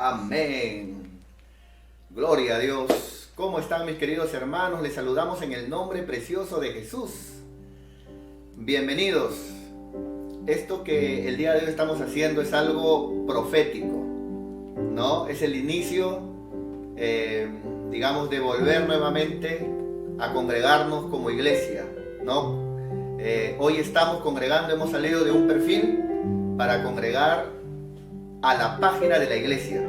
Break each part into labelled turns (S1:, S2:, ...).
S1: Amén. Gloria a Dios. ¿Cómo están mis queridos hermanos? Les saludamos en el nombre precioso de Jesús. Bienvenidos. Esto que el día de hoy estamos haciendo es algo profético, ¿no? Es el inicio, digamos, de volver nuevamente a congregarnos como iglesia, ¿no? Hoy estamos congregando, hemos salido de un perfil para congregar a la página de la iglesia.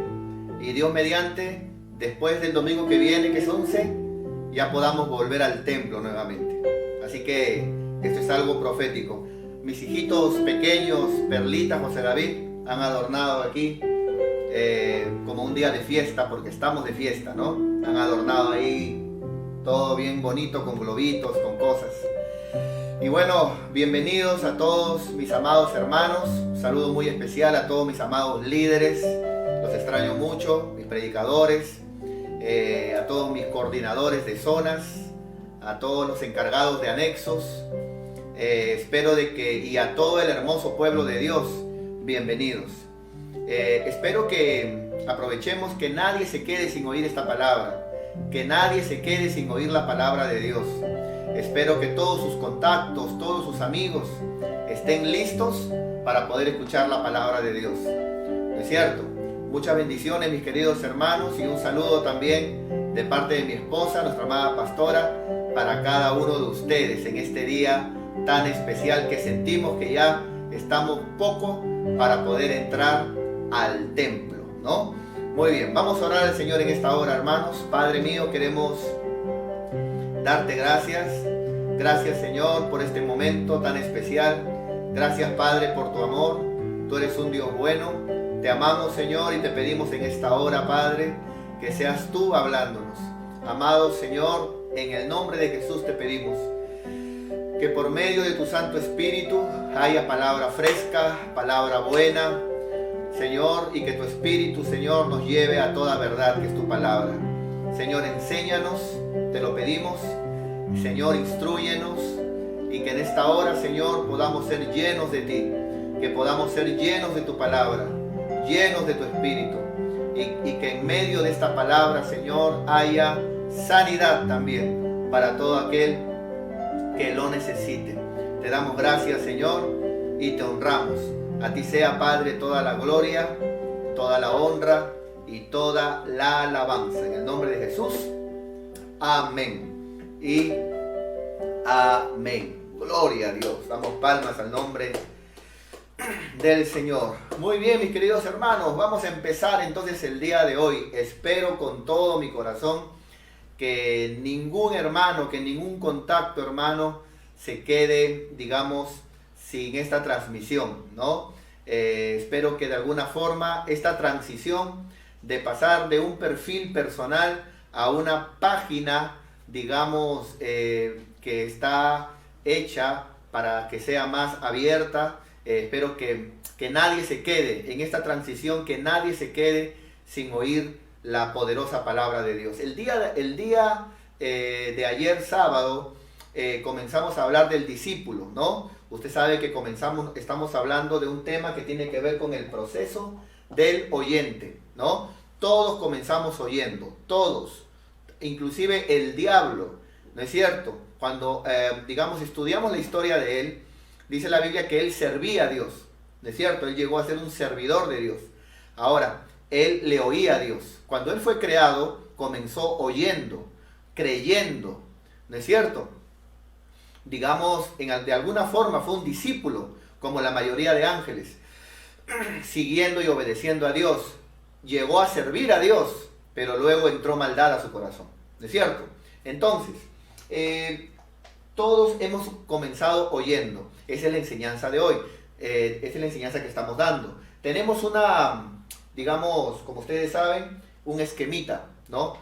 S1: Y Dios mediante, después del domingo que viene, que es 11, ya podamos volver al templo nuevamente. Así que esto es algo profético. Mis hijitos pequeños, Perlita, José David, han adornado aquí como un día de fiesta, porque estamos de fiesta, ¿no? Han adornado ahí todo bien bonito, con globitos, con cosas. Y bueno, bienvenidos a todos mis amados hermanos. Un saludo muy especial a todos mis amados líderes. Los extraño mucho, mis predicadores, a todos mis coordinadores de zonas, a todos los encargados de anexos. Espero de que, y a todo el hermoso pueblo de Dios, bienvenidos. Espero que aprovechemos que nadie se quede sin oír esta palabra, que nadie se quede sin oír la palabra de Dios. Espero que todos sus contactos, todos sus amigos estén listos para poder escuchar la palabra de Dios. ¿No es cierto? Muchas bendiciones, mis queridos hermanos, y un saludo también de parte de mi esposa, nuestra amada pastora, para cada uno de ustedes en este día tan especial que sentimos que ya estamos poco para poder entrar al templo, ¿no? Muy bien, vamos a orar al Señor en esta hora, hermanos. Padre mío, queremos darte gracias. Gracias, Señor, por este momento tan especial. Gracias, Padre, por tu amor. Tú eres un Dios bueno. Te amamos, Señor, y te pedimos en esta hora, Padre, que seas tú hablándonos. Amado Señor, en el nombre de Jesús te pedimos que por medio de tu Santo Espíritu haya palabra fresca, palabra buena, Señor, y que tu Espíritu, Señor, nos lleve a toda verdad, que es tu palabra. Señor, enséñanos, te lo pedimos. Señor, instrúyenos, y que en esta hora, Señor, podamos ser llenos de ti, que podamos ser llenos de tu palabra, llenos de tu Espíritu, y que en medio de esta palabra, Señor, haya sanidad también para todo aquel que lo necesite. Te damos gracias, Señor, y te honramos. A ti sea, Padre, toda la gloria, toda la honra y toda la alabanza. En el nombre de Jesús, amén y amén. Gloria a Dios. Damos palmas al nombre del Señor. Muy bien, mis queridos hermanos, vamos a empezar entonces el día de hoy. Espero con todo mi corazón que ningún hermano, que ningún contacto, hermano, se quede, digamos, sin esta transmisión, ¿no? Espero que de alguna forma esta transición de pasar de un perfil personal a una página, digamos, que está hecha para que sea más abierta, espero que nadie se quede en esta transición, que nadie se quede sin oír la poderosa palabra de Dios. El día de ayer sábado comenzamos a hablar del discípulo, ¿no? Usted sabe que estamos hablando de un tema que tiene que ver con el proceso del oyente, ¿no? Todos comenzamos oyendo, todos, inclusive el diablo, ¿no es cierto? Cuando, digamos, estudiamos la historia de él, dice la Biblia que él servía a Dios, ¿no es cierto? Él llegó a ser un servidor de Dios. Ahora, él le oía a Dios. Cuando él fue creado, comenzó oyendo, creyendo, ¿no es cierto? Digamos, de alguna forma fue un discípulo, como la mayoría de ángeles, siguiendo y obedeciendo a Dios. Llegó a servir a Dios, pero luego entró maldad a su corazón, ¿no es cierto? Entonces, todos hemos comenzado oyendo. Esa es la enseñanza de hoy. Esa es la enseñanza que estamos dando. Tenemos una, digamos, como ustedes saben, un esquemita, ¿no?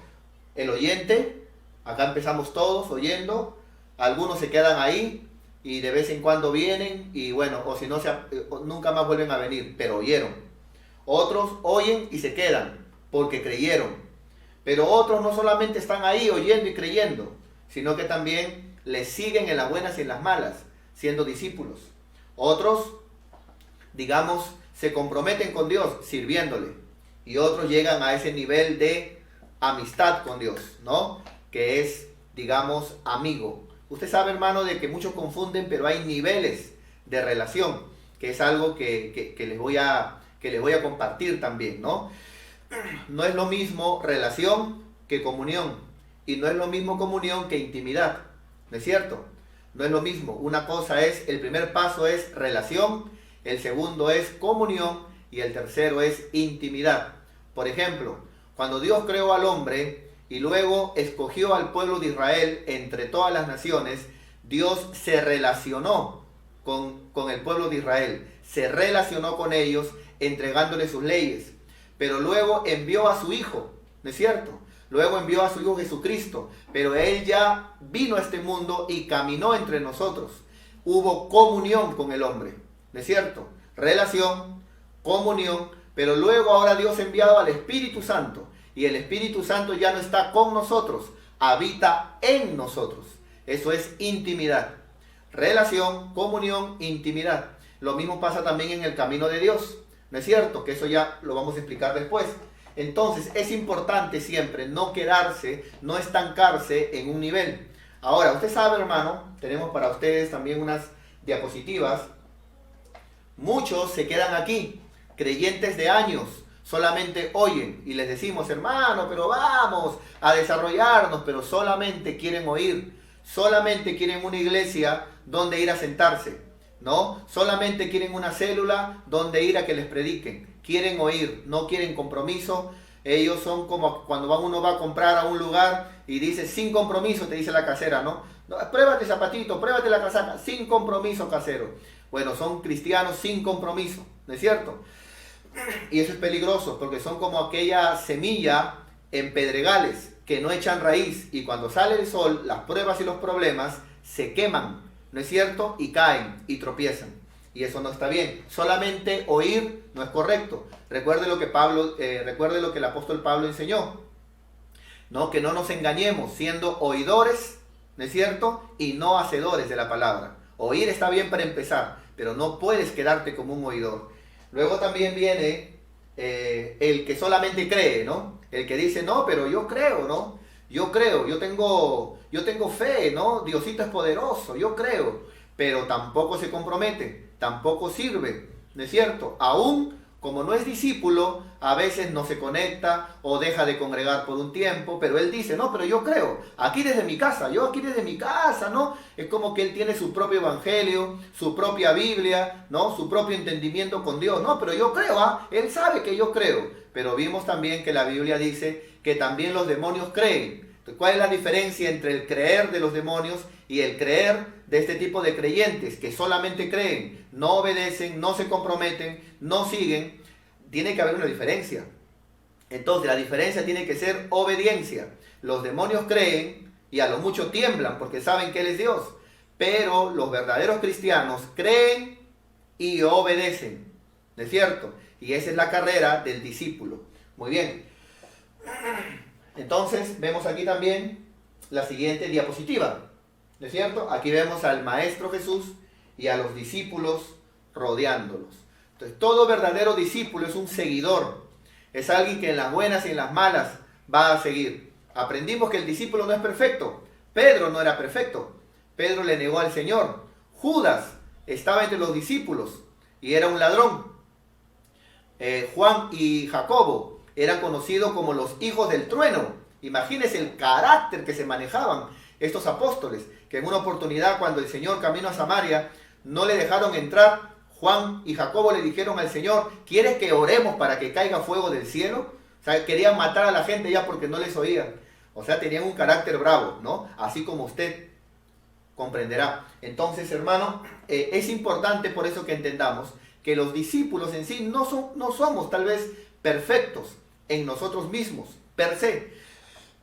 S1: El oyente, acá empezamos todos oyendo, algunos se quedan ahí y de vez en cuando vienen y bueno, o si no, nunca más vuelven a venir, pero oyeron. Otros oyen y se quedan porque creyeron, pero otros no solamente están ahí oyendo y creyendo, sino que también les siguen en las buenas y en las malas, siendo discípulos. Otros, digamos, se comprometen con Dios sirviéndole. y otros llegan a ese nivel de amistad con Dios, ¿no? Que es, digamos, amigo. Usted sabe, hermano, de que muchos confunden, pero hay niveles de relación, que es algo que les voy a compartir también, ¿no? No es lo mismo relación que comunión, y no es lo mismo comunión que intimidad, ¿no es cierto? No es lo mismo. Una cosa es, el primer paso es relación, el segundo es comunión y el tercero es intimidad. Por ejemplo, cuando Dios creó al hombre y luego escogió al pueblo de Israel entre todas las naciones, Dios se relacionó con el pueblo de Israel, se relacionó con ellos entregándoles sus leyes, pero luego envió a su Hijo, ¿no es cierto? Luego envió a su Hijo Jesucristo, pero Él ya vino a este mundo y caminó entre nosotros. Hubo comunión con el hombre, ¿no es cierto? Relación, comunión, pero luego ahora Dios ha enviado al Espíritu Santo, y el Espíritu Santo ya no está con nosotros, habita en nosotros. Eso es intimidad. Relación, comunión, intimidad. Lo mismo pasa también en el camino de Dios, ¿no es cierto? Que eso ya lo vamos a explicar después. Entonces es importante siempre no quedarse, no estancarse en un nivel. Ahora, usted sabe, hermano, tenemos para ustedes también unas diapositivas. Muchos se quedan aquí, creyentes de años, solamente oyen y les decimos, hermano, pero vamos a desarrollarnos, pero solamente quieren oír, solamente quieren una iglesia donde ir a sentarse, ¿no? Solamente quieren una célula donde ir a que les prediquen. Quieren oír, no quieren compromiso. Ellos son como cuando uno va a comprar a un lugar y dice, sin compromiso, te dice la casera, ¿no? No, pruébate zapatito, pruébate la casaca, sin compromiso, casero. Bueno, son cristianos sin compromiso, ¿no es cierto? Y eso es peligroso porque son como aquella semilla en pedregales que no echan raíz, y cuando sale el sol, las pruebas y los problemas se queman, ¿no es cierto? Y caen y tropiezan. Y eso no está bien. Solamente oír no es correcto. Recuerde lo que el apóstol Pablo enseñó, ¿no? Que no nos engañemos siendo oidores, ¿no es cierto? Y no hacedores de la palabra. Oír está bien para empezar, pero no puedes quedarte como un oidor. Luego también viene el que solamente cree, ¿no? El que dice, no, pero yo creo, ¿no? Yo creo, yo tengo fe, ¿no? Diosito es poderoso, yo creo. Pero tampoco se compromete, tampoco sirve, ¿no es cierto? Aún como no es discípulo, a veces no se conecta o deja de congregar por un tiempo, pero él dice, no, pero yo creo, aquí desde mi casa, ¿no? Es como que él tiene su propio evangelio, su propia Biblia, ¿no? Su propio entendimiento con Dios, no, pero yo creo, él sabe que yo creo, pero vimos también que la Biblia dice que también los demonios creen. Entonces, ¿cuál es la diferencia entre el creer de los demonios y el creer de este tipo de creyentes que solamente creen, no obedecen, no se comprometen, no siguen? Tiene que haber una diferencia. Entonces la diferencia tiene que ser obediencia. Los demonios creen y a lo mucho tiemblan porque saben que Él es Dios, pero los verdaderos cristianos creen y obedecen, ¿no es cierto? Y esa es la carrera del discípulo. Muy bien. Entonces vemos aquí también la siguiente diapositiva, ¿no es cierto? Aquí vemos al Maestro Jesús y a los discípulos rodeándolos. Entonces, todo verdadero discípulo es un seguidor, es alguien que en las buenas y en las malas va a seguir. Aprendimos que el discípulo no es perfecto. Pedro no era perfecto. Pedro le negó al Señor. Judas estaba entre los discípulos y era un ladrón. Juan y Jacobo eran conocidos como los hijos del trueno. Imagínense el carácter que se manejaban estos apóstoles, que en una oportunidad cuando el Señor caminó a Samaria no le dejaron entrar. Juan y Jacobo le dijeron al Señor, ¿quieres que oremos para que caiga fuego del cielo? O sea, querían matar a la gente ya porque no les oían. O sea, tenían un carácter bravo, ¿no? Así como usted comprenderá. Entonces, hermano, es importante por eso que entendamos que los discípulos en sí no somos tal vez perfectos en nosotros mismos, per se.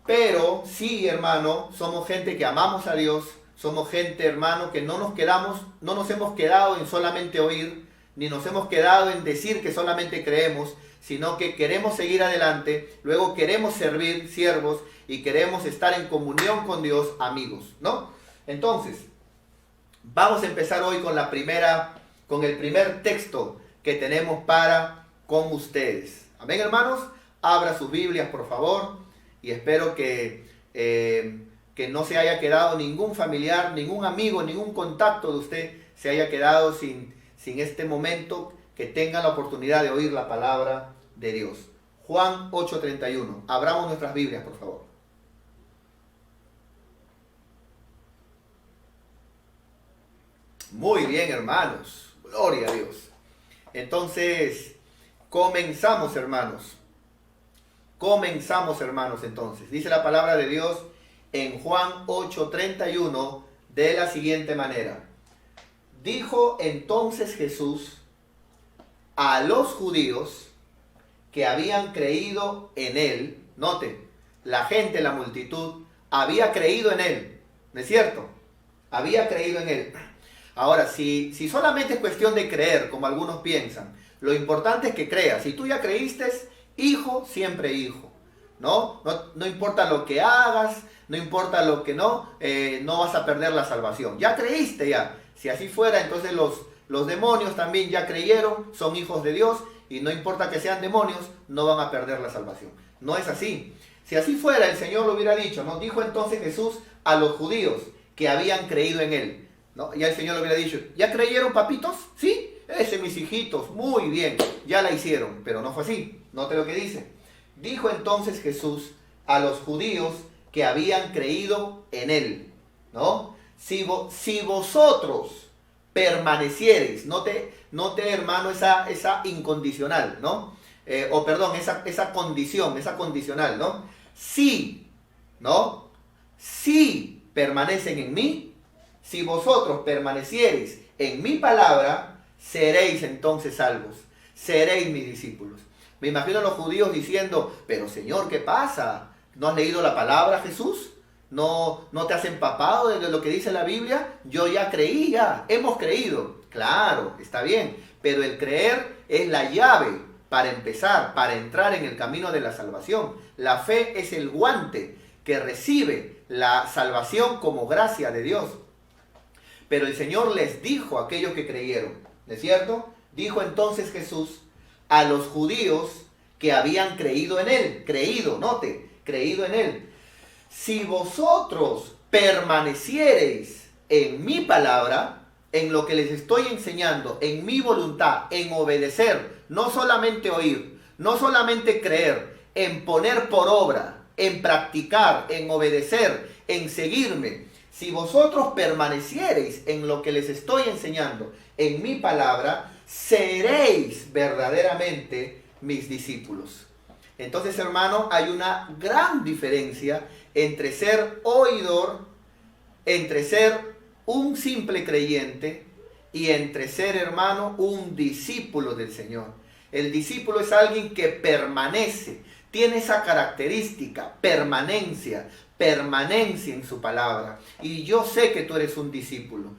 S1: Pero sí, hermano, somos gente que amamos a Dios. Somos gente, hermano, que no nos hemos quedado en solamente oír, ni nos hemos quedado en decir que solamente creemos, sino que queremos seguir adelante, luego queremos servir, siervos, y queremos estar en comunión con Dios, amigos, ¿no? Entonces, vamos a empezar hoy con el primer texto que tenemos con ustedes. Amén, hermanos. Abra sus Biblias, por favor, y espero que no se haya quedado ningún familiar, ningún amigo, ningún contacto de usted se haya quedado sin este momento, que tenga la oportunidad de oír la palabra de Dios. Juan 8:31. Abramos nuestras Biblias, por favor. Muy bien, hermanos. Gloria a Dios. Entonces, comenzamos, hermanos. Comenzamos, hermanos, entonces. Dice la palabra de Dios en Juan 8:31 de la siguiente manera. Dijo entonces Jesús a los judíos que habían creído en él. Note, la gente, la multitud, había creído en él. ¿No es cierto? Había creído en él. Ahora, si solamente es cuestión de creer, como algunos piensan, lo importante es que creas. Si tú ya creíste, hijo, siempre hijo. No importa lo que hagas, no importa lo que no vas a perder la salvación. Ya creíste ya. Si así fuera, entonces los demonios también ya creyeron, son hijos de Dios, y no importa que sean demonios, no van a perder la salvación. No es así. Si así fuera, el Señor lo hubiera dicho, ¿no? Dijo entonces Jesús a los judíos que habían creído en él, ¿no? Ya el Señor lo hubiera dicho, ¿ya creyeron, papitos? ¿Sí? Mis hijitos, muy bien, ya la hicieron. Pero no fue así. Note lo que dice. Dijo entonces Jesús a los judíos que habían creído en él, ¿no? Si vosotros permaneciereis, note hermano, esa incondicional, ¿no? Esa condición, esa condicional, ¿no? Si, ¿no? Si permanecen en mí, si vosotros permaneciereis en mi palabra, seréis entonces salvos, seréis mis discípulos. Me imagino a los judíos diciendo, pero Señor, ¿qué pasa? ¿No has leído la palabra, Jesús? ¿No te has empapado de lo que dice la Biblia? Yo ya creí, ya, hemos creído. Claro, está bien, pero el creer es la llave para empezar, para entrar en el camino de la salvación. La fe es el guante que recibe la salvación como gracia de Dios. Pero el Señor les dijo a aquellos que creyeron, ¿no es cierto? Dijo entonces Jesús a los judíos que habían creído en él, creído en él. Si vosotros permaneciereis en mi palabra, en lo que les estoy enseñando, en mi voluntad, en obedecer, no solamente oír, no solamente creer, en poner por obra, en practicar, en obedecer, en seguirme. Si vosotros permaneciereis en lo que les estoy enseñando, en mi palabra, seréis verdaderamente mis discípulos. Entonces, hermano, hay una gran diferencia entre ser oidor, entre ser un simple creyente y entre ser, hermano, un discípulo del Señor. El discípulo es alguien que permanece, tiene esa característica, permanencia en su palabra. Y yo sé que tú eres un discípulo.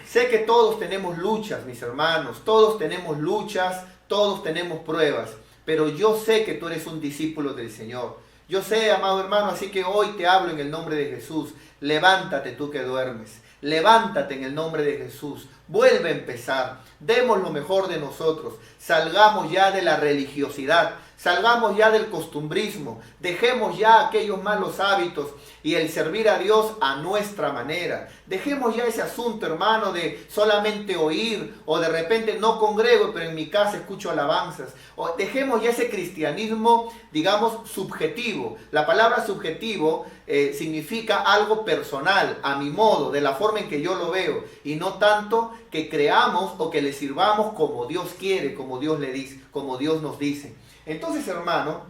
S1: Sé que todos tenemos luchas, mis hermanos, todos tenemos luchas, todos tenemos pruebas, pero yo sé que tú eres un discípulo del Señor. Yo sé, amado hermano, así que hoy te hablo en el nombre de Jesús. Levántate tú que duermes. Levántate en el nombre de Jesús. Vuelve a empezar. Demos lo mejor de nosotros. Salgamos ya de la religiosidad. Salgamos ya del costumbrismo. Dejemos ya aquellos malos hábitos y el servir a Dios a nuestra manera. Dejemos ya ese asunto, hermano, de solamente oír o de repente no congrego, pero en mi casa escucho alabanzas. O dejemos ya ese cristianismo, digamos, subjetivo. La palabra subjetivo significa algo personal, a mi modo, de la forma en que yo lo veo, y no tanto que creamos o que le sirvamos como Dios quiere, como Dios le dice, como Dios nos dice. Entonces, hermano,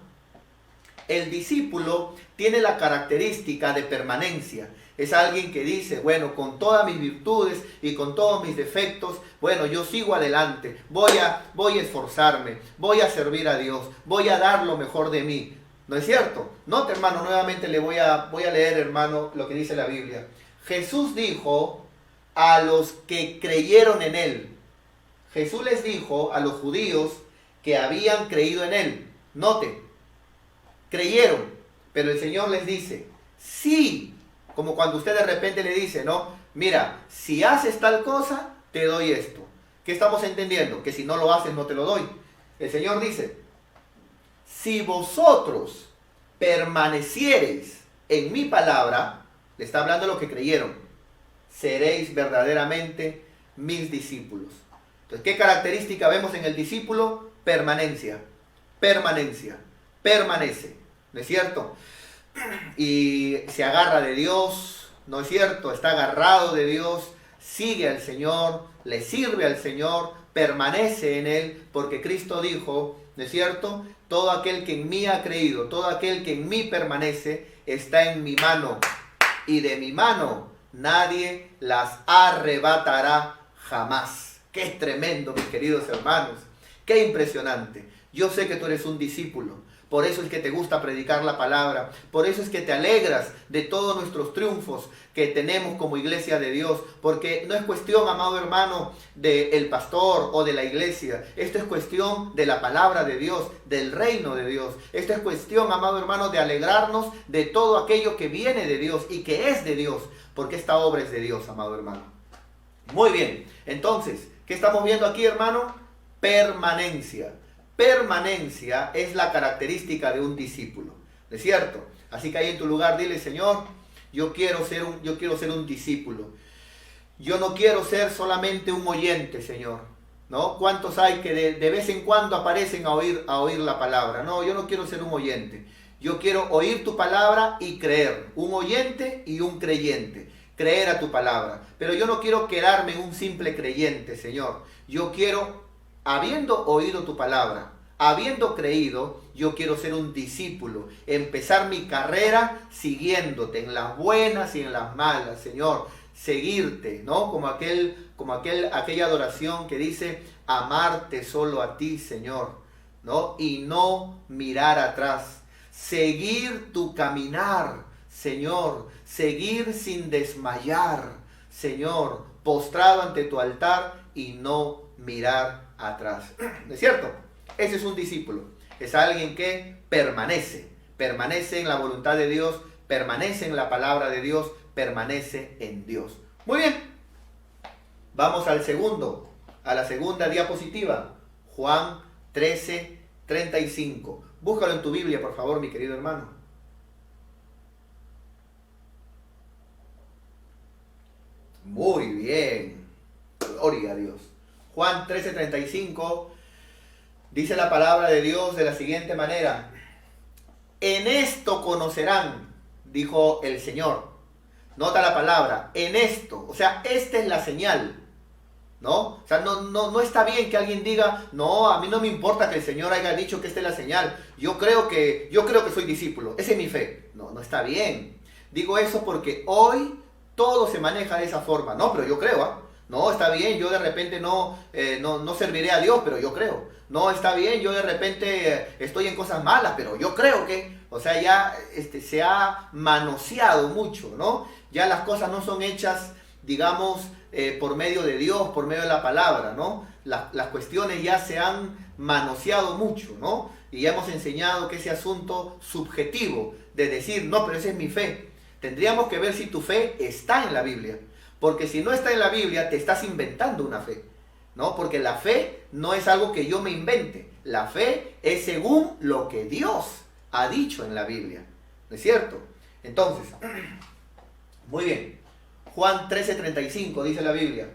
S1: el discípulo tiene la característica de permanencia. Es alguien que dice, bueno, con todas mis virtudes y con todos mis defectos, bueno, yo sigo adelante, voy a esforzarme, voy a servir a Dios, voy a dar lo mejor de mí. ¿No es cierto? Note, hermano, nuevamente le voy a leer, hermano, lo que dice la Biblia. Jesús dijo a los que creyeron en él. Jesús les dijo a los judíos que habían creído en él. Note, creyeron, pero el Señor les dice, sí, como cuando usted de repente le dice, ¿no? Mira, si haces tal cosa, te doy esto. ¿Qué estamos entendiendo? Que si no lo haces, no te lo doy. El Señor dice, si vosotros permaneciereis en mi palabra, le está hablando de lo que creyeron, seréis verdaderamente mis discípulos. Entonces, ¿qué característica vemos en el discípulo? Permanencia, permanencia, permanece, ¿no es cierto? Y se agarra de Dios, ¿no es cierto? Está agarrado de Dios, sigue al Señor, le sirve al Señor, permanece en Él, porque Cristo dijo, ¿no es cierto? Todo aquel que en mí ha creído, todo aquel que en mí permanece, está en mi mano, y de mi mano nadie las arrebatará jamás. ¡Qué tremendo, mis queridos hermanos! ¡Qué impresionante! Yo sé que tú eres un discípulo. Por eso es que te gusta predicar la palabra. Por eso es que te alegras de todos nuestros triunfos que tenemos como iglesia de Dios. Porque no es cuestión, amado hermano, del pastor o de la iglesia. Esto es cuestión de la palabra de Dios, del reino de Dios. Esto es cuestión, amado hermano, de alegrarnos de todo aquello que viene de Dios y que es de Dios. Porque esta obra es de Dios, amado hermano. Muy bien. Entonces, ¿qué estamos viendo aquí, hermano? Permanencia. Permanencia es la característica de un discípulo, ¿no es cierto? Así que ahí en tu lugar dile, Señor, yo quiero ser un discípulo. Yo no quiero ser solamente un oyente, Señor, ¿no? ¿Cuántos hay que de vez en cuando aparecen a oír la palabra? No, yo no quiero ser un oyente. Yo quiero oír tu palabra y creer. Un oyente y un creyente. Creer a tu palabra. Pero yo no quiero quedarme en un simple creyente, Señor. Yo quiero, habiendo oído tu palabra, habiendo creído, yo quiero ser un discípulo, empezar mi carrera siguiéndote en las buenas y en las malas, Señor, seguirte, ¿no? Como aquella adoración que dice, amarte solo a ti, Señor, ¿no? Y no mirar atrás, seguir tu caminar, Señor, seguir sin desmayar, Señor, postrado ante tu altar y no mirar atrás. ¿No es cierto? Ese es un discípulo. Es alguien que permanece en la voluntad de Dios, permanece en la palabra de Dios, permanece en Dios. Muy bien. Vamos a la segunda diapositiva. Juan 13:35. Búscalo en tu Biblia, por favor, mi querido hermano. Muy bien. Gloria a Dios. Juan 13:35 dice la palabra de Dios de la siguiente manera. En esto conocerán, dijo el Señor. Nota la palabra, en esto. O sea, esta es la señal, ¿no? O sea, no está bien que alguien diga, no, a mí no me importa que el Señor haya dicho que esta es la señal. Yo creo que soy discípulo. Esa es mi fe. No está bien. Digo eso porque hoy todo se maneja de esa forma. No, pero yo creo, ¿ah? No, está bien, yo de repente no serviré a Dios, pero yo creo. No, está bien, yo de repente estoy en cosas malas, pero yo creo que, o sea, ya se ha manoseado mucho, ¿no? Ya las cosas no son hechas, digamos, por medio de Dios, por medio de la palabra, ¿no? Las cuestiones ya se han manoseado mucho, ¿no? Y ya hemos enseñado que ese asunto subjetivo de decir, no, pero esa es mi fe. Tendríamos que ver si tu fe está en la Biblia. Porque si no está en la Biblia, te estás inventando una fe, ¿no? Porque la fe no es algo que yo me invente. La fe es según lo que Dios ha dicho en la Biblia, ¿no es cierto? Entonces, muy bien. Juan 13:35 dice la Biblia.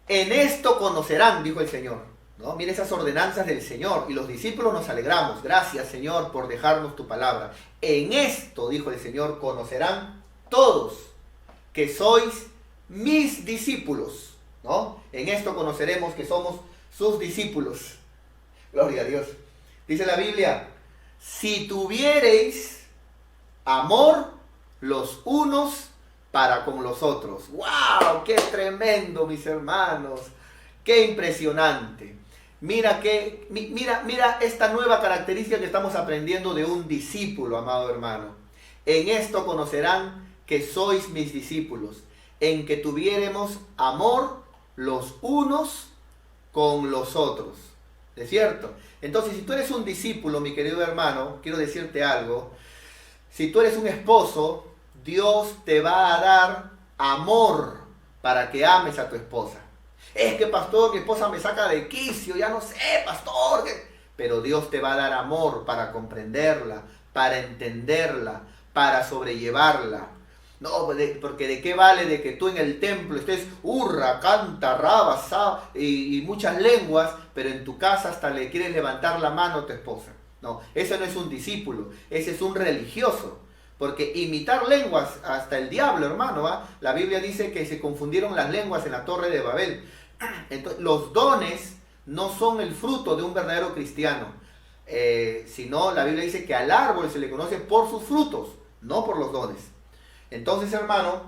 S1: En esto conocerán, dijo el Señor, ¿no? Mira esas ordenanzas del Señor. Y los discípulos nos alegramos. Gracias, Señor, por dejarnos tu palabra. En esto, dijo el Señor, conocerán todos que sois mis discípulos, ¿no? En esto conoceremos que somos sus discípulos. Gloria a Dios. Dice la Biblia, si tuviereis amor los unos para con los otros. ¡Wow! ¡Qué tremendo, mis hermanos! ¡Qué impresionante! Mira esta nueva característica que estamos aprendiendo de un discípulo, amado hermano. En esto conocerán que sois mis discípulos, en que tuviéremos amor los unos con los otros. ¿Es cierto? Entonces, si tú eres un discípulo, mi querido hermano, quiero decirte algo. Si tú eres un esposo, Dios te va a dar amor para que ames a tu esposa. Es que, pastor, mi esposa me saca de quicio, ya no sé, pastor. pero Dios te va a dar amor para comprenderla, para entenderla, para sobrellevarla. No, porque de qué vale de que tú en el templo estés hurra, canta, raba, y muchas lenguas, pero en tu casa hasta le quieres levantar la mano a tu esposa. No, eso no es un discípulo, ese es un religioso. Porque imitar lenguas hasta el diablo, hermano, ¿va? La Biblia dice que se confundieron las lenguas en la Torre de Babel. Entonces, los dones no son el fruto de un verdadero cristiano, sino la Biblia dice que al árbol se le conoce por sus frutos, no por los dones. Entonces, hermano,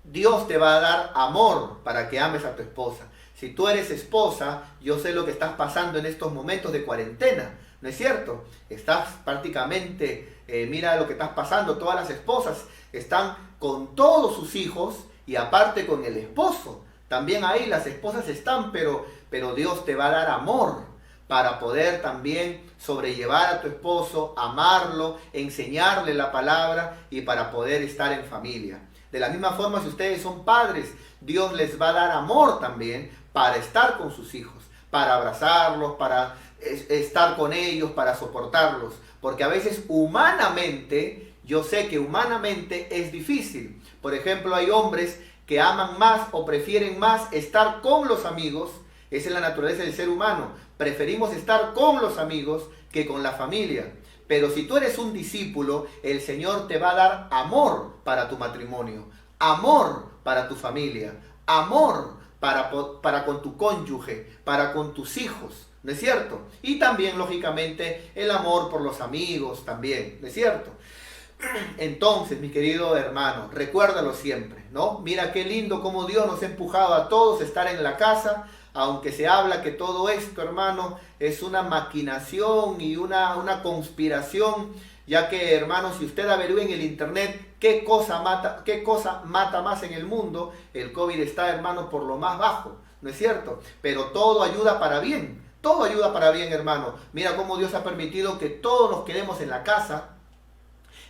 S1: Dios te va a dar amor para que ames a tu esposa. Si tú eres esposa, yo sé lo que estás pasando en estos momentos de cuarentena, ¿no es cierto? Estás prácticamente, mira lo que estás pasando, todas las esposas están con todos sus hijos y aparte con el esposo. También ahí las esposas están, pero Dios te va a dar amor para poder también sobrellevar a tu esposo, amarlo, enseñarle la palabra y para poder estar en familia. De la misma forma, si ustedes son padres, Dios les va a dar amor también para estar con sus hijos, para abrazarlos, para estar con ellos, para soportarlos. Porque a veces humanamente, yo sé que humanamente es difícil. Por ejemplo, hay hombres que aman más o prefieren más estar con los amigos. Esa es la naturaleza del ser humano. Preferimos estar con los amigos que con la familia. Pero si tú eres un discípulo, el Señor te va a dar amor para tu matrimonio, amor para tu familia, amor para con tu cónyuge, para con tus hijos, ¿no es cierto? Y también, lógicamente, el amor por los amigos también, ¿no es cierto? Entonces, mi querido hermano, recuérdalo siempre, ¿no? Mira qué lindo cómo Dios nos ha empujado a todos a estar en la casa, aunque se habla que todo esto, hermano, es una maquinación y una conspiración, ya que, hermano, si usted averigua en el internet qué cosa mata más en el mundo, el COVID está, hermano, por lo más bajo, ¿no es cierto? Pero todo ayuda para bien, todo ayuda para bien, hermano. Mira cómo Dios ha permitido que todos nos quedemos en la casa.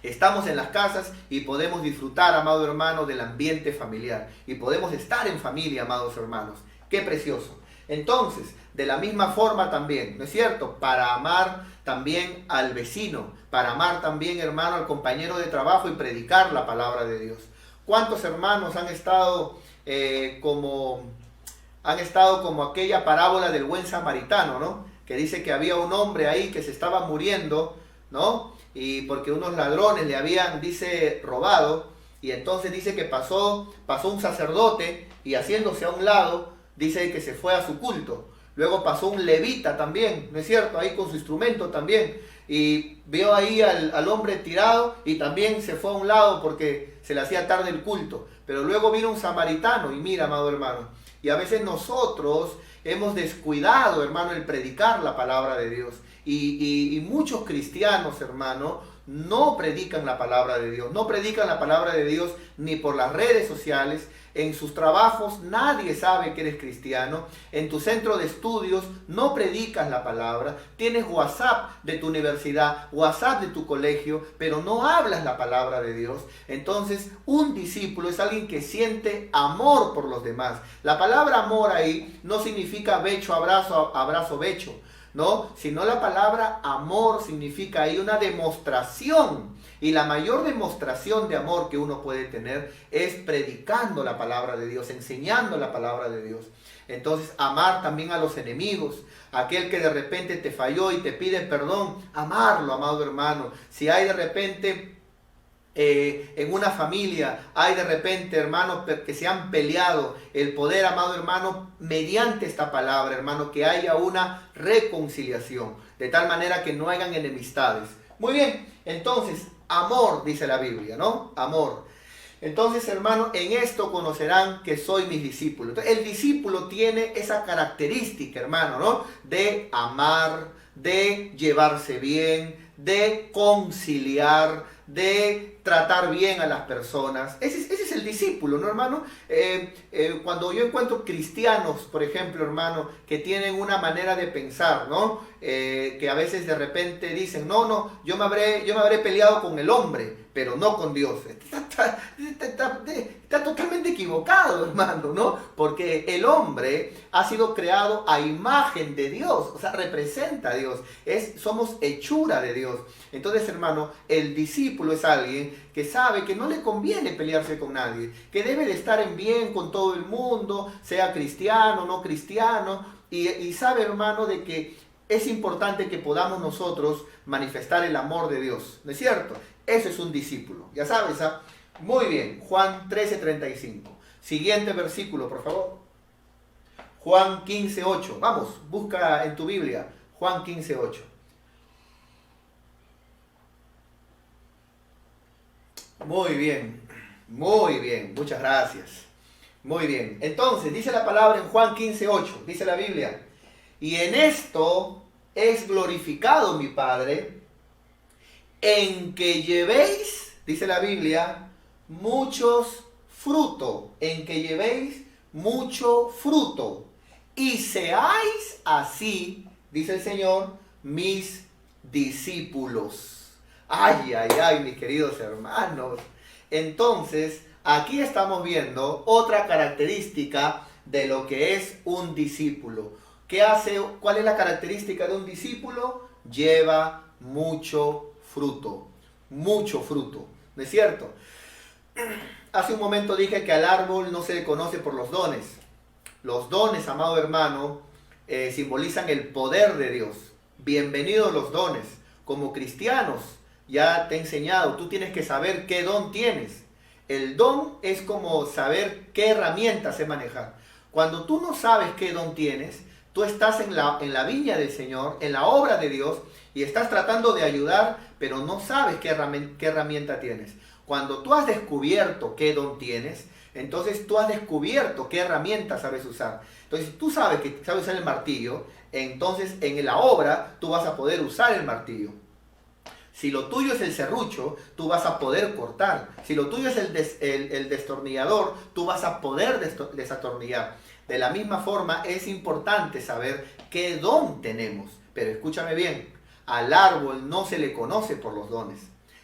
S1: Estamos en las casas y podemos disfrutar, amado hermano, del ambiente familiar. Y podemos estar en familia, amados hermanos. ¡Qué precioso! Entonces, de la misma forma también, ¿no es cierto? Para amar también al vecino, para amar también, hermano, al compañero de trabajo y predicar la palabra de Dios. ¿Cuántos hermanos han estado como aquella parábola del buen samaritano, ¿no? Que dice que había un hombre ahí que se estaba muriendo, ¿no? Y porque unos ladrones le habían, dice, robado, y entonces dice que pasó un sacerdote y haciéndose a un lado, dice que se fue a su culto. Luego pasó un levita también, ¿no es cierto? Ahí con su instrumento también. Y vio ahí al hombre tirado y también se fue a un lado porque se le hacía tarde el culto. Pero luego vino un samaritano y mira, amado hermano, y a veces nosotros hemos descuidado, hermano, el predicar la palabra de Dios. Y muchos cristianos, hermano, no predican la palabra de Dios. No predican la palabra de Dios ni por las redes sociales. En sus trabajos nadie sabe que eres cristiano. En tu centro de estudios no predicas la palabra. Tienes WhatsApp de tu universidad, WhatsApp de tu colegio, pero no hablas la palabra de Dios. Entonces, un discípulo es alguien que siente amor por los demás. La palabra amor ahí no significa becho, abrazo, becho, ¿no? Sino la palabra amor significa ahí una demostración. Y la mayor demostración de amor que uno puede tener es predicando la palabra de Dios, enseñando la palabra de Dios. Entonces, amar también a los enemigos, aquel que de repente te falló y te pide perdón, amarlo, amado hermano. Si hay de repente en una familia, hay de repente hermanos que se han peleado, el poder, amado hermano, mediante esta palabra, hermano, que haya una reconciliación, de tal manera que no hayan enemistades. Muy bien, entonces, amor, dice la Biblia, ¿no? Amor. Entonces, hermano, en esto conocerán que soy mis discípulos. Entonces, el discípulo tiene esa característica, hermano, ¿no? De amar, de llevarse bien, de conciliar, de tratar bien a las personas. Ese es el discípulo, ¿no, hermano? Cuando yo encuentro cristianos, por ejemplo, hermano, que tienen una manera de pensar, ¿no? Que a veces de repente dicen, no, yo me habré peleado con el hombre, pero no con Dios. Está totalmente equivocado, hermano, ¿no? Porque el hombre ha sido creado a imagen de Dios, o sea, representa a Dios, somos hechura de Dios. Entonces, hermano, el discípulo es alguien que sabe que no le conviene pelearse con nadie, que debe de estar en bien con todo el mundo, sea cristiano, no cristiano, y sabe, hermano, de que es importante que podamos nosotros manifestar el amor de Dios, ¿no es cierto? Eso es un discípulo, ya sabes, ¿ah? Muy bien, Juan 13:35. Siguiente versículo, por favor. Juan 15:8. Vamos, busca en tu Biblia, Juan 15:8. Muy bien, muchas gracias. Muy bien, entonces dice la palabra en Juan 15:8, dice la Biblia, y en esto es glorificado mi Padre, en que llevéis, dice la Biblia, muchos fruto, en que llevéis mucho fruto, y seáis así, dice el Señor, mis discípulos. Ay, mis queridos hermanos. Entonces, aquí estamos viendo otra característica de lo que es un discípulo. ¿Qué hace? ¿Cuál es la característica de un discípulo? Lleva mucho fruto, ¿no es cierto? Hace un momento dije que al árbol no se le conoce por los dones. Los dones, amado hermano, simbolizan el poder de Dios. Bienvenidos los dones. Como cristianos, ya te he enseñado, tú tienes que saber qué don tienes. El don es como saber qué herramientas sé manejar. Cuando tú no sabes qué don tienes, tú estás en la viña del Señor, en la obra de Dios, y estás tratando de ayudar, pero no sabes qué herramienta tienes. Cuando tú has descubierto qué don tienes, entonces tú has descubierto qué herramienta sabes usar. Entonces, si tú sabes que sabes usar el martillo, entonces en la obra tú vas a poder usar el martillo. Si lo tuyo es el serrucho, tú vas a poder cortar. Si lo tuyo es el destornillador, tú vas a poder desatornillar. De la misma forma, es importante saber qué don tenemos. Pero escúchame bien, al árbol no se le conoce por los dones,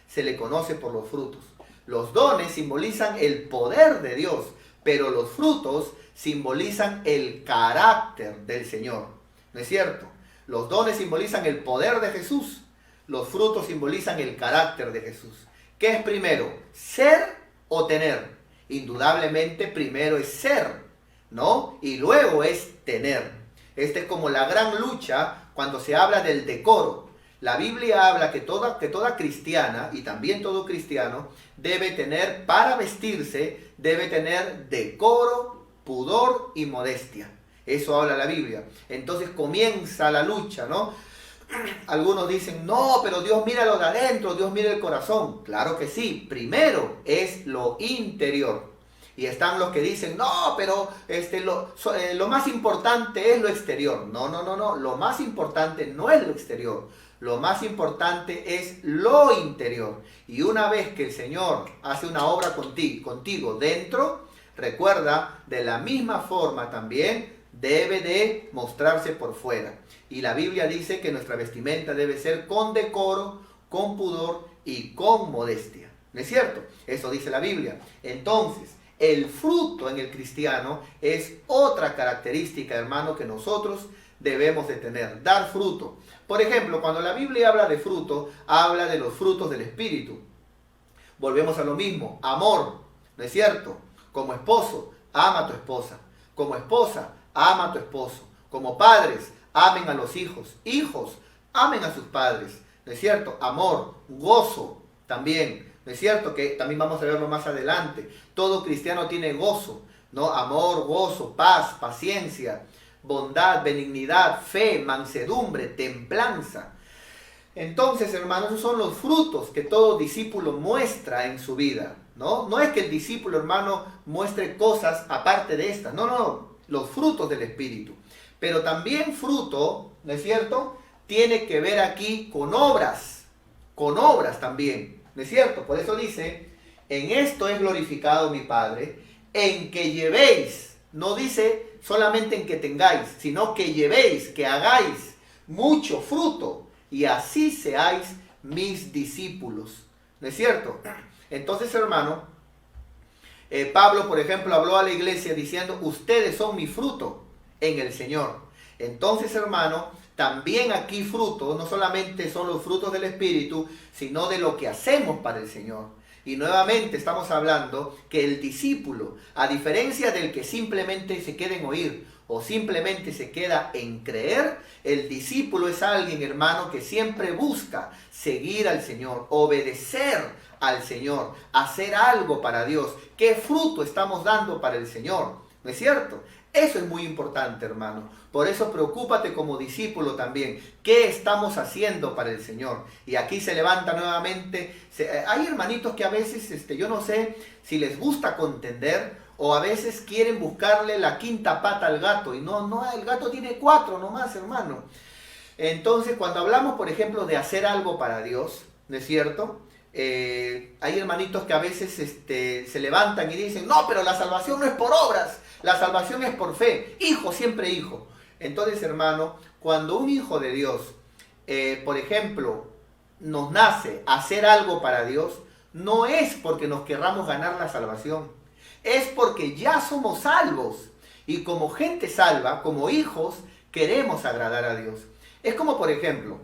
S1: se le conoce por los frutos. Los dones simbolizan el poder de Dios, pero los frutos simbolizan el carácter del Señor. ¿No es cierto? Los dones simbolizan el poder de Jesús. Los frutos simbolizan el carácter de Jesús. ¿Qué es primero? ¿Ser o tener? Indudablemente primero es ser, ¿no? Y luego es tener. Esta es como la gran lucha cuando se habla del decoro. La Biblia habla que toda cristiana y también todo cristiano debe tener, para vestirse, debe tener decoro, pudor y modestia. Eso habla la Biblia. Entonces comienza la lucha, ¿no? Algunos dicen, no, pero Dios mira lo de adentro, Dios mira el corazón. Claro que sí, primero es lo interior. Y están los que dicen, no, pero lo más importante es lo exterior. No, lo más importante no es lo exterior. Lo más importante es lo interior. Y una vez que el Señor hace una obra contigo dentro, recuerda, de la misma forma también debe de mostrarse por fuera. Y la Biblia dice que nuestra vestimenta debe ser con decoro, con pudor y con modestia. ¿No es cierto? Eso dice la Biblia. Entonces, el fruto en el cristiano es otra característica, hermano, que nosotros debemos de tener. Dar fruto. Por ejemplo, cuando la Biblia habla de fruto, habla de los frutos del Espíritu. Volvemos a lo mismo. Amor. ¿No es cierto? Como esposo, ama a tu esposa. Como esposa, ama a tu esposo. Como padres, amen a los hijos. Hijos, amen a sus padres. ¿No es cierto? Amor, gozo también. ¿No es cierto? Que también vamos a verlo más adelante. Todo cristiano tiene gozo, ¿no? Amor, gozo, paz, paciencia, bondad, benignidad, fe, mansedumbre, templanza. Entonces, hermanos, esos son los frutos que todo discípulo muestra en su vida, ¿no? No es que el discípulo, hermano, muestre cosas aparte de estas. No. Los frutos del Espíritu. Pero también fruto, ¿no es cierto?, tiene que ver aquí con obras también, ¿no es cierto? Por eso dice en esto es glorificado mi Padre, en que llevéis, no dice solamente en que tengáis, sino que llevéis, que hagáis mucho fruto, y así seáis mis discípulos. ¿No es cierto? Entonces, hermano, Pablo, por ejemplo, habló a la iglesia diciendo, ustedes son mi fruto en el Señor. Entonces, hermano, también aquí fruto, no solamente son los frutos del Espíritu, sino de lo que hacemos para el Señor. Y nuevamente estamos hablando que el discípulo, a diferencia del que simplemente se queda en oír o simplemente se queda en creer, el discípulo es alguien, hermano, que siempre busca seguir al Señor, obedecer al Señor, hacer algo para Dios. ¿Qué fruto estamos dando para el Señor? ¿No es cierto? Eso es muy importante, hermano. Por eso preocúpate como discípulo también. ¿Qué estamos haciendo para el Señor? Y aquí se levanta nuevamente. Hay hermanitos que a veces, yo no sé si les gusta contender o a veces quieren buscarle la quinta pata al gato. Y no, el gato tiene 4 nomás, hermano. Entonces, cuando hablamos, por ejemplo, de hacer algo para Dios, ¿no es cierto? Hay hermanitos que a veces se levantan y dicen, no, pero la salvación no es por obras, la salvación es por fe, hijo, siempre hijo. Entonces, hermano, cuando un hijo de Dios, por ejemplo, nos nace hacer algo para Dios, no es porque nos querramos ganar la salvación, es porque ya somos salvos y como gente salva, como hijos, queremos agradar a Dios. Es como, por ejemplo,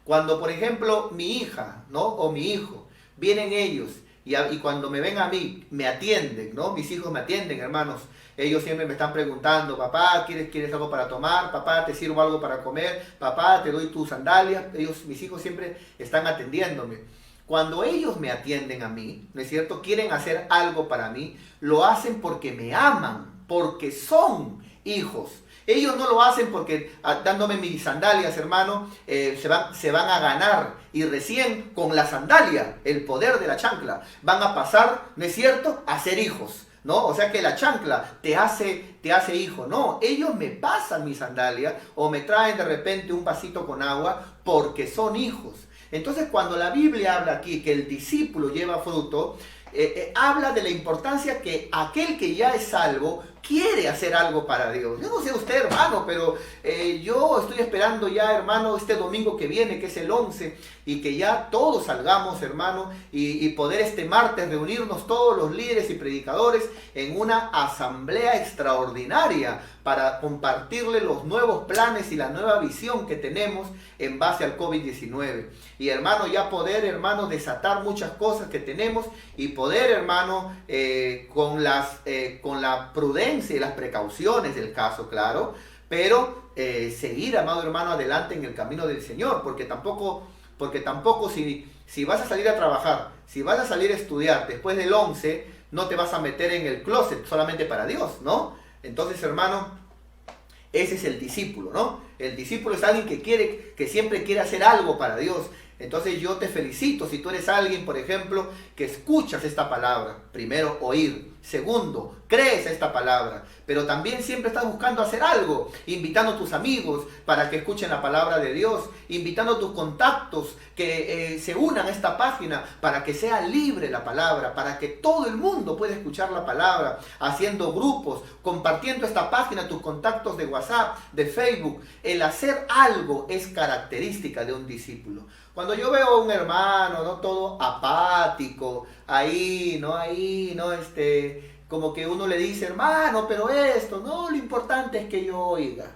S1: cuando, por ejemplo, mi hija, ¿no? O mi hijo, vienen ellos y cuando me ven a mí, me atienden, ¿no? Mis hijos me atienden, hermanos. Ellos siempre me están preguntando, papá, ¿quieres algo para tomar? Papá, ¿te sirvo algo para comer? Papá, ¿te doy tus sandalias? Mis hijos siempre están atendiéndome. Cuando ellos me atienden a mí, ¿no es cierto? Quieren hacer algo para mí, lo hacen porque me aman, porque son hijos. Ellos no lo hacen porque dándome mis sandalias, hermano, se van a ganar. Y recién con la sandalia, el poder de la chancla, van a pasar, ¿no es cierto?, a ser hijos, ¿no? O sea que la chancla te hace hijo. No, ellos me pasan mi sandalia o me traen de repente un vasito con agua porque son hijos. Entonces, cuando la Biblia habla aquí que el discípulo lleva fruto, habla de la importancia que aquel que ya es salvo quiere hacer algo para Dios. Yo no sé usted, hermano, pero yo estoy esperando ya, hermano, este domingo que viene, que es el 11, y que ya todos salgamos, hermano, y poder este martes reunirnos todos los líderes y predicadores en una asamblea extraordinaria para compartirle los nuevos planes y la nueva visión que tenemos en base al COVID-19. Y, hermano, ya poder, hermano, desatar muchas cosas que tenemos y poder, hermano, con la prudencia y las precauciones del caso, claro, pero seguir, amado hermano, adelante en el camino del Señor, porque tampoco si vas a salir a trabajar, si vas a salir a estudiar después del 11, no te vas a meter en el closet solamente para Dios, ¿no? Entonces, hermano, ese es el discípulo, ¿no? El discípulo es alguien que siempre quiere hacer algo para Dios. Entonces yo te felicito si tú eres alguien, por ejemplo, que escuchas esta palabra. Primero, oír. Segundo, crees esta palabra. Pero también siempre estás buscando hacer algo. Invitando a tus amigos para que escuchen la palabra de Dios. Invitando a tus contactos que se unan a esta página para que sea libre la palabra. Para que todo el mundo pueda escuchar la palabra. Haciendo grupos, compartiendo esta página, tus contactos de WhatsApp, de Facebook. El hacer algo es característica de un discípulo. Cuando yo veo a un hermano, ¿no?, todo apático, como que uno le dice, hermano, pero esto, no, lo importante es que yo oiga,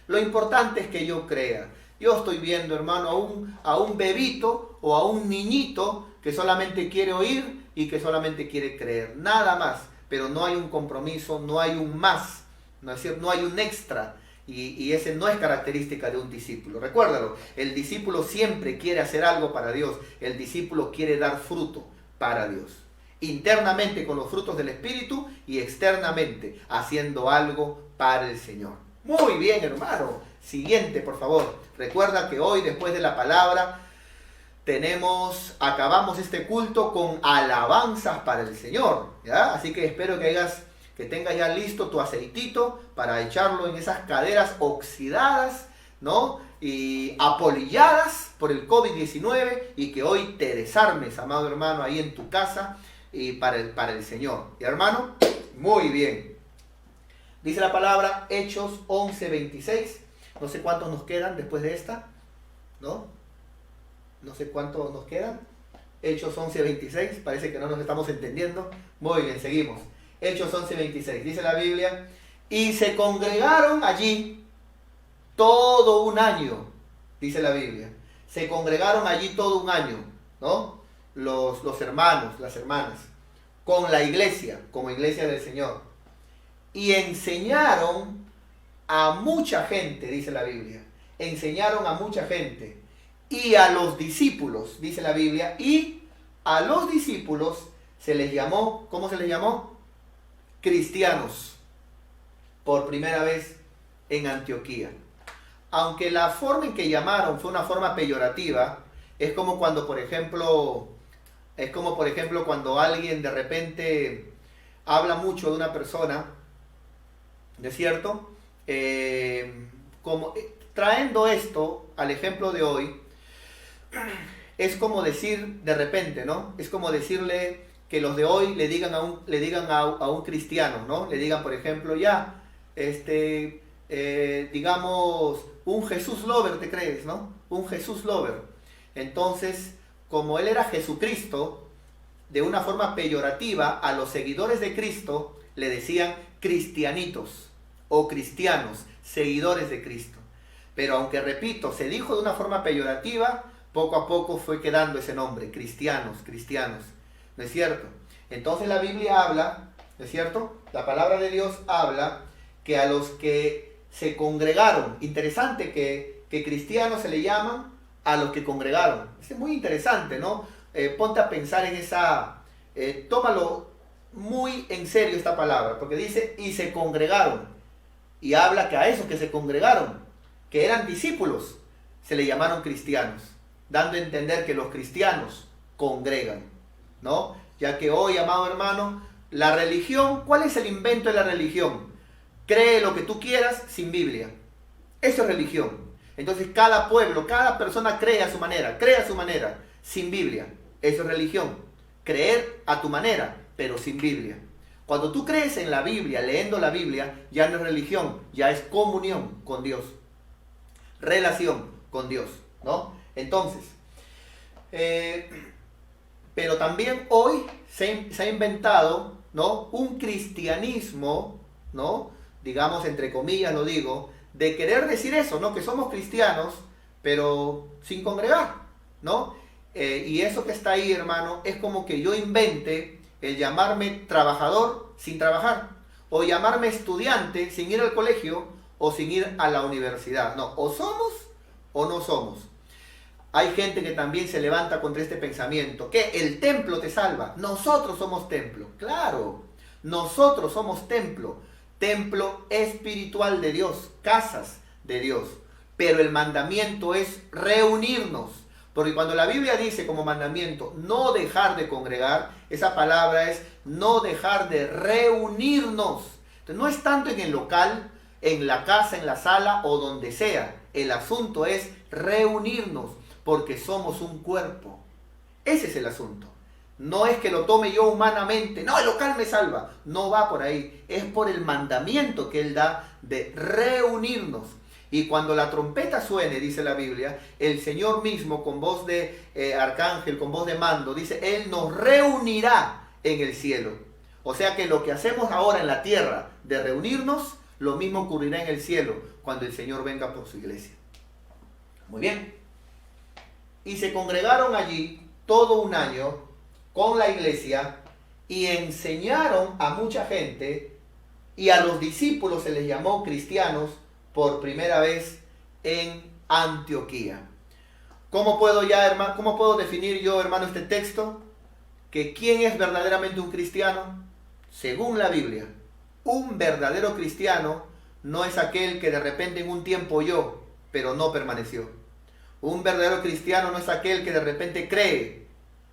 S1: lo importante es que yo crea. Yo estoy viendo, hermano, a un bebito o a un niñito que solamente quiere oír y que solamente quiere creer, nada más, pero no hay un compromiso, no hay un más, ¿no es cierto?, no hay un extra. Y ese no es característica de un discípulo. Recuérdalo, el discípulo siempre quiere hacer algo para Dios. El discípulo quiere dar fruto para Dios. Internamente con los frutos del Espíritu y externamente haciendo algo para el Señor. Muy bien, hermano. Siguiente, por favor. Recuerda que hoy, después de la palabra, acabamos este culto con alabanzas para el Señor, ¿ya? Así que espero que tengas ya listo tu aceitito para echarlo en esas caderas oxidadas, ¿no?, y apolilladas por el COVID-19, y que hoy te desarmes, amado hermano, ahí en tu casa, y para el Señor. ¿Y hermano? Muy bien. Dice la palabra Hechos 11:26. No sé cuántos nos quedan después de esta, ¿no? No sé cuántos nos quedan. Hechos 11:26. Parece que no nos estamos entendiendo. Muy bien, seguimos. Hechos 11:26. Dice la Biblia: y se congregaron allí todo un año. Dice la Biblia. Se congregaron allí todo un año, ¿no? Los hermanos, las hermanas, con la iglesia, como iglesia del Señor. Y enseñaron a mucha gente, dice la Biblia. Enseñaron a mucha gente. Y a los discípulos, dice la Biblia, y a los discípulos se les llamó, ¿cómo se les llamó? Cristianos, por primera vez en Antioquía. Aunque la forma en que llamaron fue una forma peyorativa, es como cuando, por ejemplo, cuando alguien de repente habla mucho de una persona, ¿de cierto? Trayendo esto al ejemplo de hoy, es como decir de repente, ¿no? Es como decirle que los de hoy le digan a un cristiano, ¿no? Le digan, por ejemplo, digamos, un Jesús lover, ¿te crees, no? Un Jesús lover. Entonces, como él era Jesucristo, de una forma peyorativa, a los seguidores de Cristo le decían cristianitos o cristianos, seguidores de Cristo. Pero aunque, repito, se dijo de una forma peyorativa, poco a poco fue quedando ese nombre, cristianos, ¿no es cierto? Entonces la Biblia habla, ¿no es cierto? La palabra de Dios habla que a los que se congregaron, interesante que cristianos se le llaman a los que congregaron. Es muy interesante, ¿no? Ponte a pensar en tómalo muy en serio esta palabra, porque dice, y se congregaron, y habla que a esos que se congregaron, que eran discípulos, se le llamaron cristianos, dando a entender que los cristianos congregan, ¿no? Ya que hoy, amado hermano, la religión, ¿cuál es el invento de la religión? Cree lo que tú quieras sin Biblia. Eso es religión. Entonces cada pueblo, cada persona cree a su manera, sin Biblia. Eso es religión. Creer a tu manera, pero sin Biblia. Cuando tú crees en la Biblia, leyendo la Biblia, ya no es religión, ya es comunión con Dios. Relación con Dios, ¿no? Entonces, pero también hoy se ha inventado, ¿no? Un cristianismo, ¿no? Digamos, entre comillas lo digo, de querer decir eso, ¿no? Que somos cristianos, pero sin congregar, ¿no? Y eso que está ahí, hermano, es como que yo invente el llamarme trabajador sin trabajar, o llamarme estudiante sin ir al colegio, o sin ir a la universidad. No, o somos o no somos. Hay gente que también se levanta contra este pensamiento, que el templo te salva. Nosotros somos templo. Claro, nosotros somos templo espiritual de Dios, casas de Dios. Pero el mandamiento es reunirnos. Porque cuando la Biblia dice como mandamiento no dejar de congregar, esa palabra es no dejar de reunirnos. Entonces no es tanto en el local, en la casa, en la sala o donde sea. El asunto es reunirnos porque somos un cuerpo. Ese es el asunto. No es que lo tome yo humanamente. No, el local me salva. No va por ahí. Es por el mandamiento que Él da de reunirnos. Y cuando la trompeta suene, dice la Biblia, el Señor mismo con voz de arcángel, con voz de mando, dice, Él nos reunirá en el cielo. O sea que lo que hacemos ahora en la tierra de reunirnos, lo mismo ocurrirá en el cielo cuando el Señor venga por su iglesia. Muy bien. Y se congregaron allí todo un año con la iglesia y enseñaron a mucha gente, y a los discípulos se les llamó cristianos por primera vez en Antioquía. ¿Cómo puedo definir yo, hermano, este texto? Que ¿quién es verdaderamente un cristiano? Según la Biblia, un verdadero cristiano no es aquel que de repente en un tiempo oyó, pero no permaneció. Un verdadero cristiano no es aquel que de repente cree,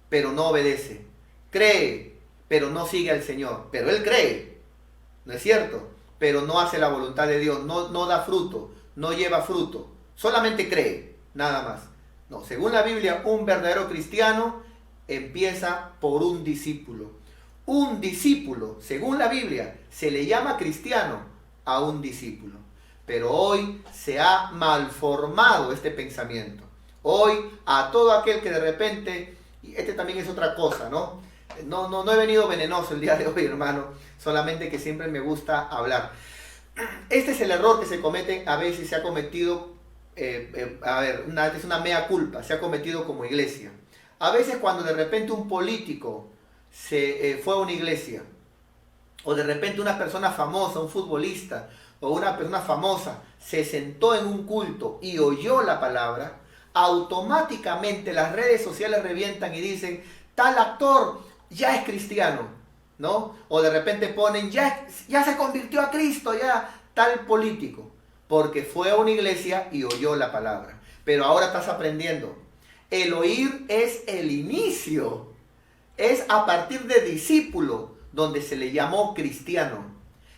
S1: pero no obedece. Cree, pero no sigue al Señor. Pero él cree, ¿no es cierto? Pero no hace la voluntad de Dios, no da fruto, no lleva fruto. Solamente cree, nada más. No, según la Biblia, un verdadero cristiano empieza por un discípulo. Un discípulo, según la Biblia, se le llama cristiano a un discípulo. Pero hoy se ha malformado este pensamiento. Hoy a todo aquel que de repente, y este también es otra cosa, ¿no? No he venido venenoso el día de hoy, hermano, solamente que siempre me gusta hablar. Este es el error que se comete, a veces se ha cometido, es una mea culpa, se ha cometido como iglesia. A veces cuando de repente un político fue a una iglesia, o de repente una persona famosa, un futbolista, o una persona famosa se sentó en un culto y oyó la palabra, automáticamente las redes sociales revientan y dicen, tal actor ya es cristiano, ¿no? O de repente ponen, ya se convirtió a Cristo, ya tal político, porque fue a una iglesia y oyó la palabra. Pero ahora estás aprendiendo. El oír es el inicio, es a partir de discípulo, donde se le llamó cristiano.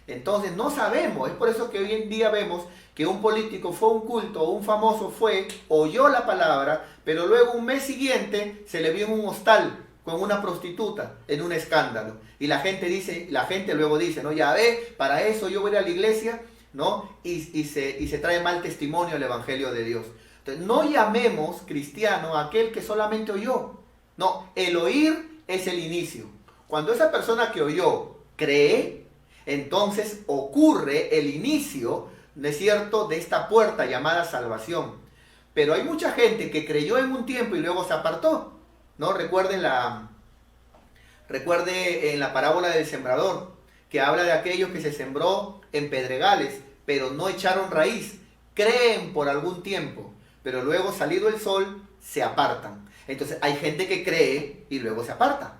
S1: Entonces no sabemos, es por eso que hoy en día vemos que un político fue a un culto, o un famoso fue, oyó la palabra, pero luego un mes siguiente se le vio en un hostal con una prostituta en un escándalo. Y la gente luego dice, ¿no? Ya ve, para eso yo voy a ir a la iglesia, ¿no? Y se trae mal testimonio al Evangelio de Dios. Entonces no llamemos cristiano a aquel que solamente oyó. No, el oír es el inicio. Cuando esa persona que oyó cree, entonces ocurre el inicio, ¿no es cierto?, de esta puerta llamada salvación. Pero hay mucha gente que creyó en un tiempo y luego se apartó, ¿no? Recuerde en la parábola del sembrador, que habla de aquellos que se sembró en pedregales, pero no echaron raíz. Creen por algún tiempo, pero luego salido el sol, se apartan. Entonces hay gente que cree y luego se aparta.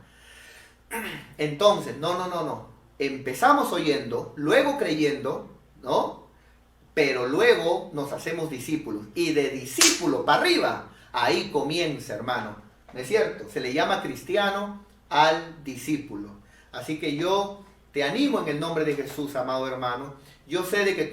S1: Entonces, no. Empezamos oyendo, luego creyendo, ¿no? Pero luego nos hacemos discípulos. Y de discípulo para arriba, ahí comienza, hermano. ¿No es cierto? Se le llama cristiano al discípulo. Así que yo te animo en el nombre de Jesús, amado hermano. Yo sé que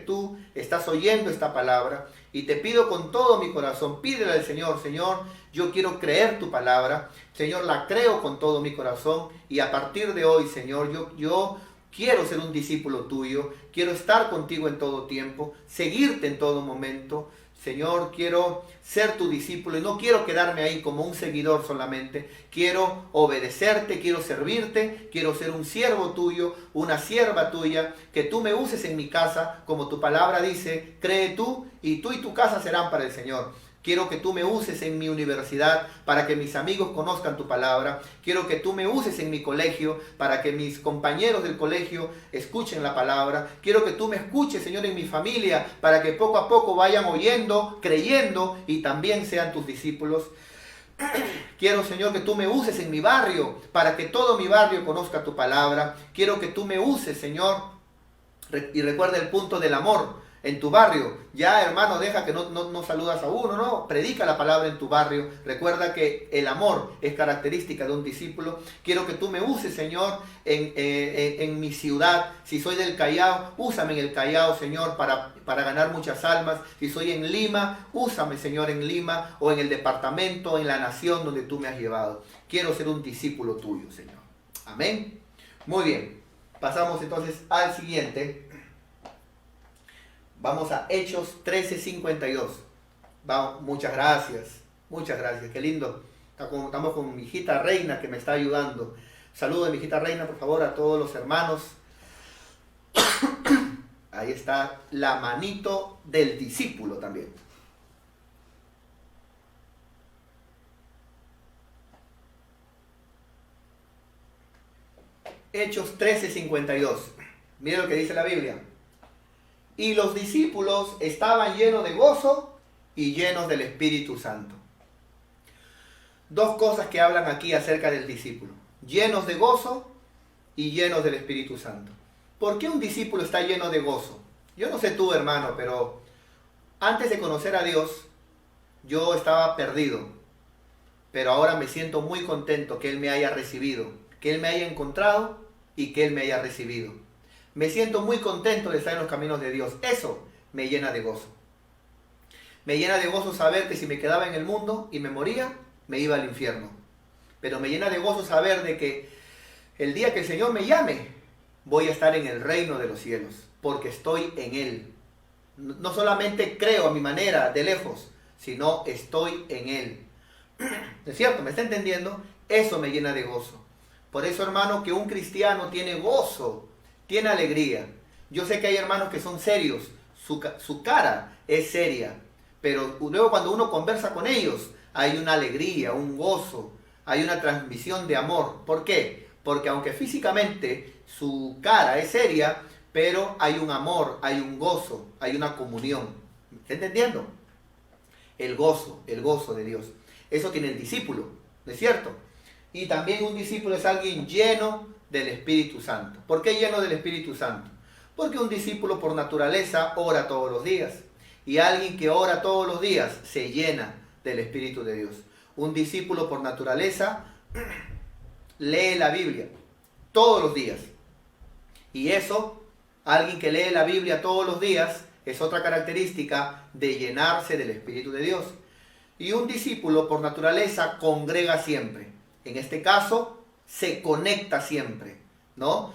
S1: tú estás oyendo esta palabra y te pido con todo mi corazón, pídele al Señor, Señor, yo quiero creer tu palabra, Señor, la creo con todo mi corazón y a partir de hoy, Señor, yo quiero ser un discípulo tuyo, quiero estar contigo en todo tiempo, seguirte en todo momento. Señor, quiero ser tu discípulo y no quiero quedarme ahí como un seguidor solamente. Quiero obedecerte, quiero servirte, quiero ser un siervo tuyo, una sierva tuya, que tú me uses en mi casa, como tu palabra dice, cree tú y tu casa serán para el Señor. Quiero que tú me uses en mi universidad para que mis amigos conozcan tu palabra. Quiero que tú me uses en mi colegio para que mis compañeros del colegio escuchen la palabra. Quiero que tú me escuches, Señor, en mi familia para que poco a poco vayan oyendo, creyendo y también sean tus discípulos. Quiero, Señor, que tú me uses en mi barrio para que todo mi barrio conozca tu palabra. Quiero que tú me uses, Señor, y recuerda el punto del amor. En tu barrio, ya hermano, deja que no saludas a uno, no, predica la palabra en tu barrio, recuerda que el amor es característica de un discípulo. Quiero que tú me uses, Señor, en mi ciudad. Si soy del Callao, úsame en el Callao, Señor, para ganar muchas almas. Si soy en Lima, úsame, Señor, en Lima, o en el departamento, en la nación donde tú me has llevado. Quiero ser un discípulo tuyo, Señor. Amén. Muy bien, pasamos entonces al siguiente. Vamos a Hechos 13:52. Vamos, muchas gracias, qué lindo. Estamos con mi hijita Reina que me está ayudando. Saludo de mi hijita Reina, por favor, a todos los hermanos. Ahí está la manito del discípulo también. Hechos 13:52. Mira lo que dice la Biblia. Y los discípulos estaban llenos de gozo y llenos del Espíritu Santo. Dos cosas que hablan aquí acerca del discípulo. Llenos de gozo y llenos del Espíritu Santo. ¿Por qué un discípulo está lleno de gozo? Yo no sé tú, hermano, pero antes de conocer a Dios, yo estaba perdido. Pero ahora me siento muy contento que Él me haya recibido, que Él me haya encontrado y que Él me haya recibido. Me siento muy contento de estar en los caminos de Dios. Eso me llena de gozo. Me llena de gozo saber que si me quedaba en el mundo y me moría, me iba al infierno. Pero me llena de gozo saber de que el día que el Señor me llame, voy a estar en el reino de los cielos, porque estoy en Él. No solamente creo a mi manera, de lejos, sino estoy en Él. ¿Es cierto? ¿Me está entendiendo? Eso me llena de gozo. Por eso, hermano, que un cristiano tiene gozo, tiene alegría. Yo sé que hay hermanos que son serios, su cara es seria, pero luego cuando uno conversa con ellos, hay una alegría, un gozo, hay una transmisión de amor. ¿Por qué? Porque aunque físicamente su cara es seria, pero hay un amor, hay un gozo, hay una comunión. ¿Me está entendiendo? El gozo de Dios. Eso tiene el discípulo, ¿no es cierto? Y también un discípulo es alguien lleno del Espíritu Santo. ¿Por qué lleno del Espíritu Santo? Porque un discípulo por naturaleza ora todos los días. Y alguien que ora todos los días se llena del Espíritu de Dios. Un discípulo por naturaleza lee la Biblia todos los días. Y eso, alguien que lee la Biblia todos los días, es otra característica de llenarse del Espíritu de Dios. Y un discípulo por naturaleza congrega siempre. En este caso, se conecta siempre, ¿no?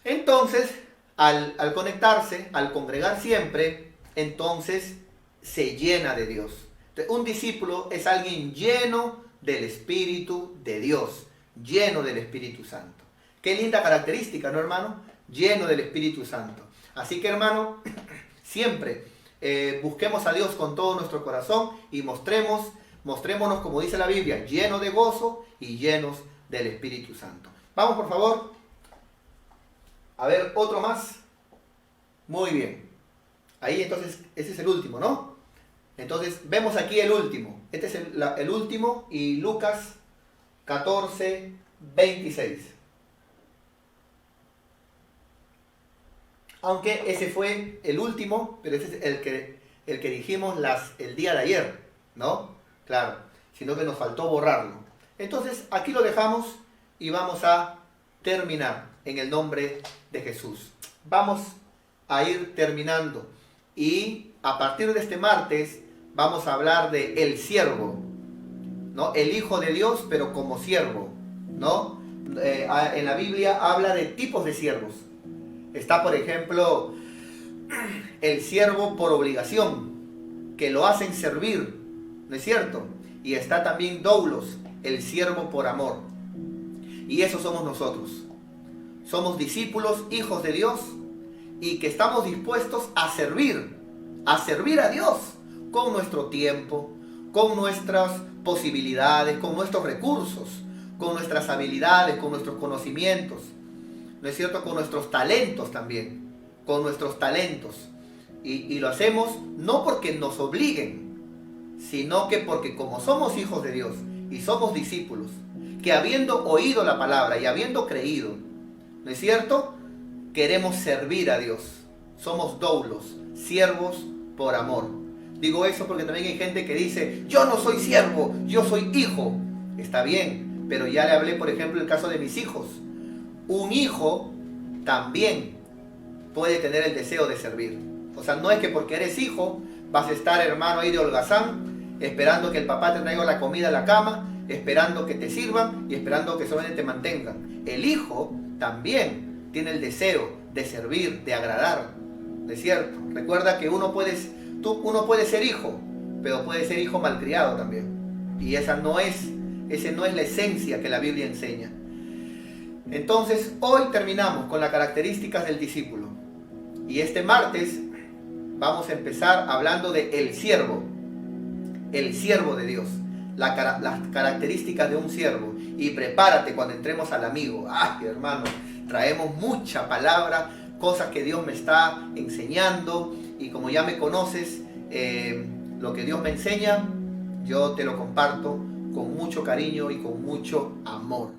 S1: Entonces, al conectarse, al congregar siempre, entonces se llena de Dios. Entonces, un discípulo es alguien lleno del Espíritu de Dios, lleno del Espíritu Santo. Qué linda característica, ¿no, hermano? Lleno del Espíritu Santo. Así que, hermano, siempre busquemos a Dios con todo nuestro corazón y mostrémonos, como dice la Biblia, llenos de gozo y llenos del Espíritu Santo. Vamos, por favor. A ver, otro más. Muy bien. Ahí entonces, ese es el último, ¿no? Entonces, vemos aquí el último. Este es el último, y Lucas 14, 26. Aunque ese fue el último, pero ese es el que dijimos el día de ayer, ¿no? Claro, sino que nos faltó borrarlo. Entonces, aquí lo dejamos y vamos a terminar en el nombre de Jesús. Vamos a ir terminando y a partir de este martes vamos a hablar de el siervo, ¿no? El Hijo de Dios, pero como siervo, ¿no? En la Biblia habla de tipos de siervos. Está, por ejemplo, el siervo por obligación, que lo hacen servir, ¿no es cierto? Y está también doulos, el siervo por amor. Y eso somos nosotros. Somos discípulos, hijos de Dios, y que estamos dispuestos a servir a Dios con nuestro tiempo, con nuestras posibilidades, con nuestros recursos, con nuestras habilidades, con nuestros conocimientos, ¿no es cierto? Con nuestros talentos también, con nuestros talentos. Y lo hacemos no porque nos obliguen, sino que porque como somos hijos de Dios y somos discípulos, que habiendo oído la palabra y habiendo creído, ¿no es cierto?, queremos servir a Dios. Somos doulos, siervos por amor. Digo eso porque también hay gente que dice, yo no soy siervo, yo soy hijo. Está bien, pero ya le hablé, por ejemplo, el caso de mis hijos. Un hijo también puede tener el deseo de servir. O sea, no es que porque eres hijo vas a estar, hermano, ahí de holgazán, esperando que el papá te traiga la comida a la cama, esperando que te sirvan y esperando que solamente te mantengan. El hijo también tiene el deseo de servir, de agradar. ¿Es cierto? Recuerda que uno puede ser hijo, pero puede ser hijo malcriado también. Y esa no es la esencia que la Biblia enseña. Entonces, hoy terminamos con las características del discípulo. Y este martes vamos a empezar hablando de el siervo de Dios. Las características de un siervo. Y prepárate cuando entremos al amigo. ¡Ay, hermano! Traemos mucha palabra, cosas que Dios me está enseñando. Y como ya me conoces, lo que Dios me enseña, yo te lo comparto con mucho cariño y con mucho amor.